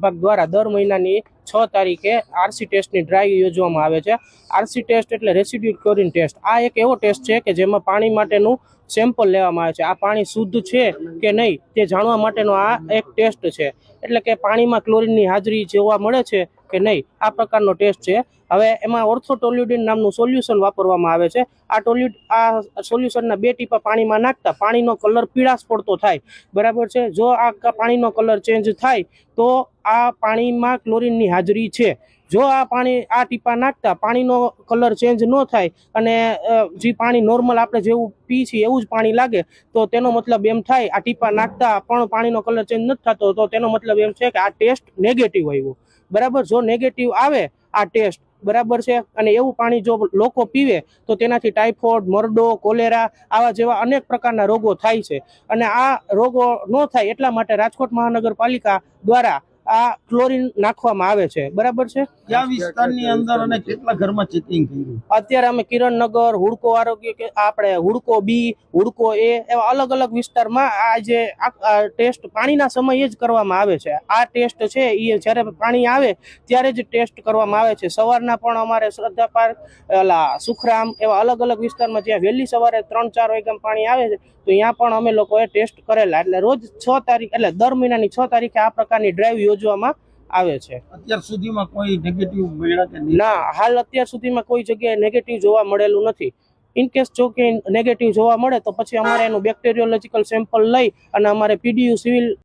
વિભાગ દ્વારા દર મહિનાની 6 તારીખે આરસી ટેસ્ટની ડ્રાઈવ યોજવામાં આવે છે। આરસી ટેસ્ટ એટલે રેસિડ્યુ ક્લોરીન ટેસ્ટ। આ એક એવો ટેસ્ટ છે કે જેમાં પાણી માટેનું સેમ્પલ લેવામાં આવે છે। આ પાણી શુદ્ધ છે કે નહીં તે જાણવા માટેનો આ એક ટેસ્ટ છે, એટલે કે પાણીમાં ક્લોરીનની હાજરી જોવા મળે છે કે નહીં, આ પ્રકારનો ટેસ્ટ છે। હવે એમાં ઓર્થોટોલ્યુડિન નામનું સોલ્યુશન વાપરવામાં આવે છે। આ સોલ્યુશનના 2 ટીપા પાણીમાં નાખતા પાણીનો કલર પીળાશ પડતો થાય, બરાબર છે। જો આ પાણીનો કલર ચેન્જ થાય તો આ પાણીમાં ક્લોરીનની હાજરી છે। જો આ ટીપા નાખતા પાણીનો કલર ચેન્જ ન થાય અને જે પાણી નોર્મલ આપણે જેવું પી છીએ એવું જ પાણી લાગે તો તેનો મતલબ એમ થાય, આ ટીપા નાખતા પણ પાણીનો કલર ચેન્જ નથી થતો તો તેનો મતલબ એમ છે કે આ ટેસ્ટ નેગેટિવ આવ્યો, બરાબર। જો નેગેટિવ આવે આ ટેસ્ટ, બરાબર છે, અને એવું પાણી જો લોકો પીવે તો તેનાથી ટાઇફોઇડ, મરડો, કોલેરા આવા જેવા અનેક પ્રકારના રોગો થાય છે। અને આ રોગો ન થાય એટલા માટે રાજકોટ મહાનગરપાલિકા દ્વારા આ ક્લોરીન નાખવામાં આવે છે, બરાબર છે। કયા વિસ્તારની અંદર અને કેટલા ઘરમાં ચેકિંગ કર્યું? અત્યારે અમે કિરણનગર, હુડકો આરોગ્ય, કે આપણે હુડકો બી, હુડકો એ એવા અલગ અલગ વિસ્તારમાં આ જે ટેસ્ટ પાણીના સમયે જ કરવામાં આવે છે। આ ટેસ્ટ છે એ જ્યારે પાણી આવે ત્યારે જ ટેસ્ટ કરવામાં આવે છે। સવારના પણ અમારે શ્રદ્ધા પાર્ક, સુખરામ એવા અલગ અલગ વિસ્તારમાં જ્યાં વહેલી સવારે 3-4 વાગ્યામાં પાણી આવે છે તો ત્યાં પણ અમે લોકોએ ટેસ્ટ કરેલા। એટલે રોજ 6 તારીખ એટલે દર મહિનાની 6 તારીખે આ પ્રકારની ડ્રાઈવ યોજવામાં આવે છે। અત્યાર સુધીમાં કોઈ નેગેટિવ મળ્યા કે નહીં? ના, હાલ અત્યાર સુધીમાં કોઈ જગ્યાએ નેગેટિવ જોવા મળેલું નથી। ઇનકેસ જો કે નેગેટિવ જોવા મળે તો પછી અમારે એનું બેક્ટેરિયોલોજીકલ સેમ્પલ લઈ અને અમારે પીડીયુ સિવિલ